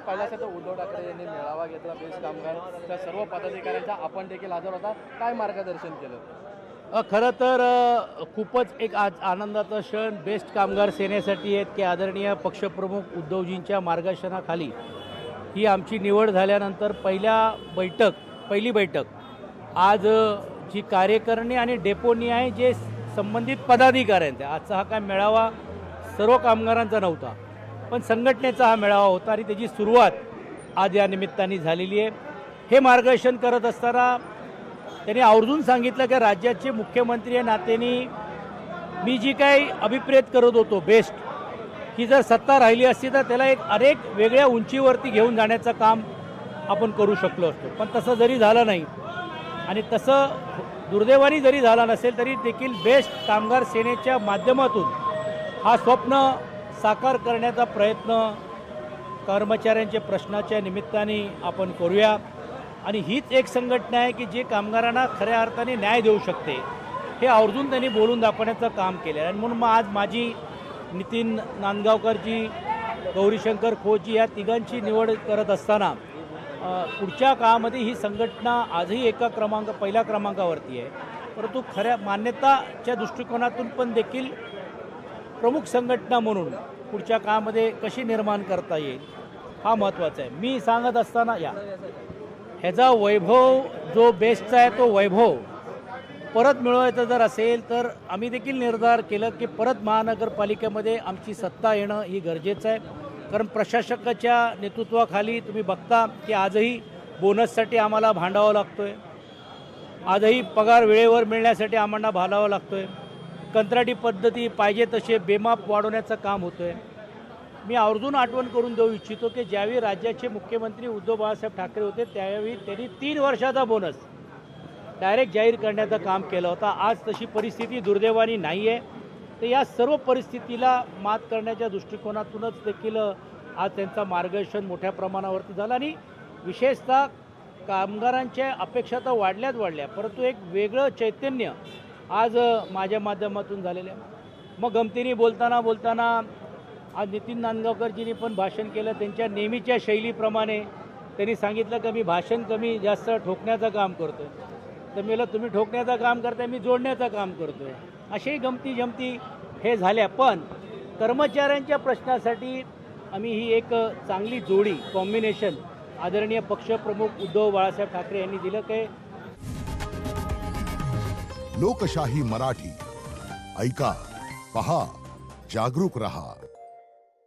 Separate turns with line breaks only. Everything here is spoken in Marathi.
पाहिलं असेल तर उद्धव ठाकरे यांनी मेळावा घेतला बेस्ट कामगार त्या सर्व पदाधिकाऱ्यांचा, आपण देखील हजर होता. काय मार्गदर्शन केलं?
खरं तर खूपच एक आज आनंदाचा क्षण बेस्ट कामगार सेनेसाठी आहेत की आदरणीय पक्षप्रमुख उद्धवजींच्या मार्गदर्शनाखाली ही आमची निवड झाल्यानंतर पहिली बैठक आज जी कार्यकारिणी आणि डेपोनी आहे, जे संबंधित पदाधिकाऱ्यांचे, आजचा हा काय मेळावा सर्व कामगारांचा नव्हता, पण संघटनेचा हा मेळावा होता आणि त्याची सुरुवात आज या निमित्ताने झालेली आहे. हे मार्गदर्शन करत असताना त्यांनी आवर्जून सांगितलं की राज्याचे मुख्यमंत्री या नात्याने मी जी काही अभिप्रेत करत होतो बेस्ट, ही जर सत्ता राहिली असती तर त्याला अनेक वेगळ्या उंचीवरती घेऊन जाण्याचं काम आपण करू शकलो असतो. पण तसं जरी झालं नाही आणि तसं दुर्दैवाने जरी झाला नसेल तरी देखील बेस्ट कामगार सेनेच्या माध्यमातून हा स्वप्न साकार करण्याचा प्रयत्न कर्मचाऱ्यांच्या प्रश्नाच्या निमित्ताने आपण करूया. आणि हीच एक संघटना आहे की जे कामगारांना खऱ्या अर्थाने न्याय देऊ शकते, हे आवर्जून त्यांनी बोलून दाखवण्याचं काम केलं. आणि म्हणून मग आज माझी, नितीन नांदगावकरजी, गौरीशंकर खोजी या तिघांची निवड करत असताना पुढच्या काळामध्ये ही संघटना आजही पहिल्या क्रमांकावरती आहे, परंतु खऱ्या मान्यताच्या दृष्टिकोनातून पण देखील प्रमुख संघटना म्हणून पुढच्या काळामध्ये कशी निर्माण करता येईल हा महत्त्वाचा आहे. मी सांगत असताना ह्याचा वैभव जो बेस्टचा आहे तो वैभव परत मिळवायचा जर असेल तर आम्ही देखील निर्धार केलं की परत महानगरपालिकेमध्ये आमची सत्ता येणं ही गरजेचं आहे. कारण प्रशासकाच्या नेतृत्वाखाली तुम्ही बघता की आजही बोनससाठी आम्हाला भांडावं लागतो आहे, आजही पगार वेळेवर मिळण्यासाठी आम्हाला भांडावं लागतो आहे, कंत्राटी पद्धती पाहिजे तसे बेमाप वाढवण्याचं काम होतं आहे. मी आवर्जून आठवण करून देऊ इच्छितो की ज्यावेळी राज्याचे मुख्यमंत्री उद्धव बाळासाहेब ठाकरे होते त्यावेळी त्यांनी 3 वर्षाचा बोनस डायरेक्ट जाहीर करण्याचं काम केलं होतं. आज तशी परिस्थिती दुर्दैवाने नाही आहे. तर या सर्व परिस्थितीला मात करण्याच्या दृष्टिकोनातूनच देखील आज त्यांचं मार्गदर्शन मोठ्या प्रमाणावरती झालं. आणि विशेषतः कामगारांच्या अपेक्षा तर वाढल्या, परंतु एक वेगळं चैतन्य आज माझ्या माध्यमातून झालेलं आहे. मग गमतीने बोलताना आज नितीन नांदगावकरजींनी पण भाषण केलं. त्यांच्या नेहमीच्या शैलीप्रमाणे त्यांनी सांगितलं की मी भाषण कमी जास्त ठोकण्याचं काम करतो आहे. तर मला तुम्ही ठोकण्याचं काम करताय, मी जोडण्याचं काम करतो आहे. अशाही गमती हे झाल्या. पण कर्मचाऱ्यांच्या प्रश्नासाठी आम्ही ही एक चांगली जोडी कॉम्बिनेशन आदरणीय पक्षप्रमुख उद्धव बाळासाहेब ठाकरे यांनी दिलं की
लोकशाही मराठी ऐका, पहा, जागरूक रहा.